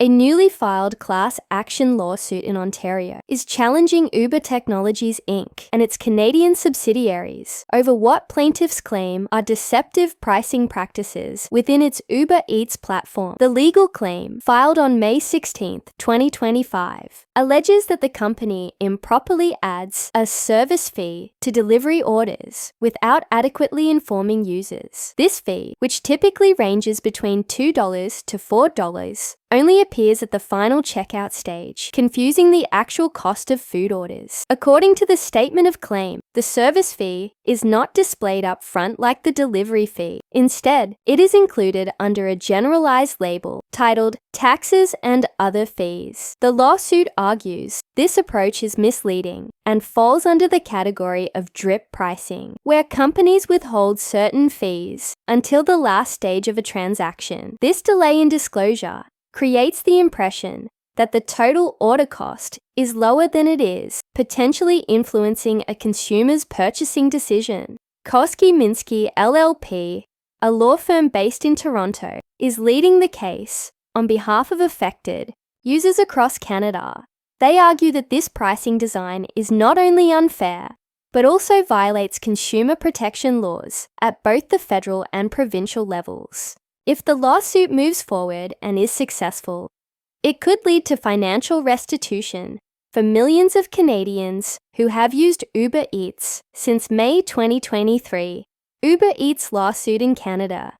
A newly filed class action lawsuit in Ontario is challenging Uber Technologies Inc. and its Canadian subsidiaries over what plaintiffs claim are deceptive pricing practices within its Uber Eats platform. The legal claim, filed on May 16, 2025, alleges that the company improperly adds a service fee to delivery orders without adequately informing users. This fee, which typically ranges between $2 to $4, only appears at the final checkout stage, confusing the actual cost of food orders. According to the statement of claim, the service fee is not displayed up front like the delivery fee. Instead, it is included under a generalized label titled Taxes and Other Fees. The lawsuit argues this approach is misleading and falls under the category of drip pricing, where companies withhold certain fees until the last stage of a transaction. This delay in disclosure creates the impression that the total order cost is lower than it is, potentially influencing a consumer's purchasing decision. Koski Minsky LLP, a law firm based in Toronto, is leading the case on behalf of affected users across Canada. They argue that this pricing design is not only unfair, but also violates consumer protection laws at both the federal and provincial levels. If the lawsuit moves forward and is successful, it could lead to financial restitution for millions of Canadians who have used Uber Eats since May 2023. Uber Eats lawsuit in Canada.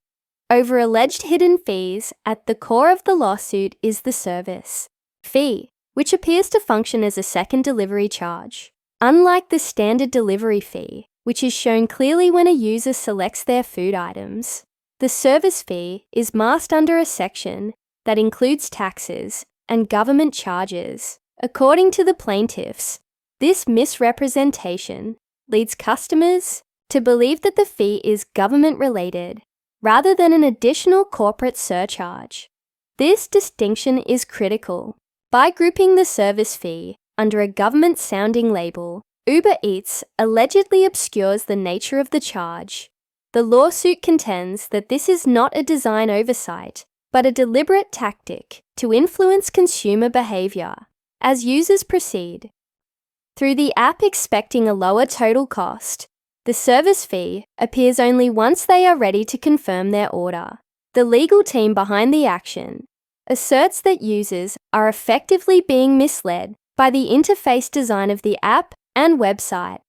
Over alleged hidden fees, at the core of the lawsuit is the service fee, which appears to function as a second delivery charge. Unlike the standard delivery fee, which is shown clearly when a user selects their food items, the service fee is masked under a section that includes taxes and government charges. According to the plaintiffs, this misrepresentation leads customers to believe that the fee is government-related rather than an additional corporate surcharge. This distinction is critical. By grouping the service fee under a government-sounding label, Uber Eats allegedly obscures the nature of the charge. The lawsuit contends that this is not a design oversight, but a deliberate tactic to influence consumer behavior as users proceed through the app expecting a lower total cost. The service fee appears only once they are ready to confirm their order. The legal team behind the action asserts that users are effectively being misled by the interface design of the app and website.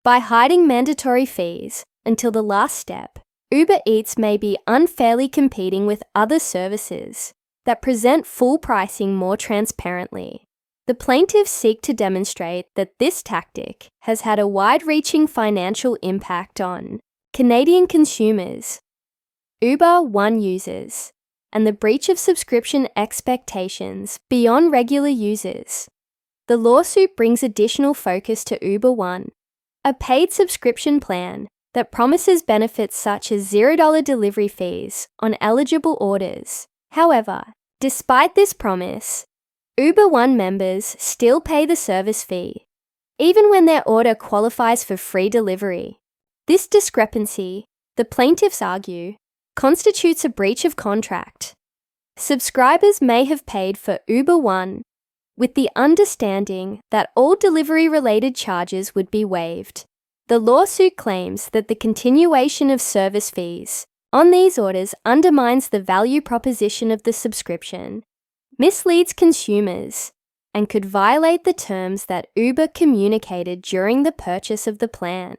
By hiding mandatory fees until the last step, Uber Eats may be unfairly competing with other services that present full pricing more transparently. The plaintiffs seek to demonstrate that this tactic has had a wide-reaching financial impact on Canadian consumers, Uber One users, and the breach of subscription expectations beyond regular users. The lawsuit brings additional focus to Uber One, a paid subscription plan that promises benefits such as $0 delivery fees on eligible orders. However, despite this promise, Uber One members still pay the service fee, even when their order qualifies for free delivery. This discrepancy, the plaintiffs argue, constitutes a breach of contract. Subscribers may have paid for Uber One with the understanding that all delivery-related charges would be waived. The lawsuit claims that the continuation of service fees on these orders undermines the value proposition of the subscription, misleads consumers, and could violate the terms that Uber communicated during the purchase of the plan.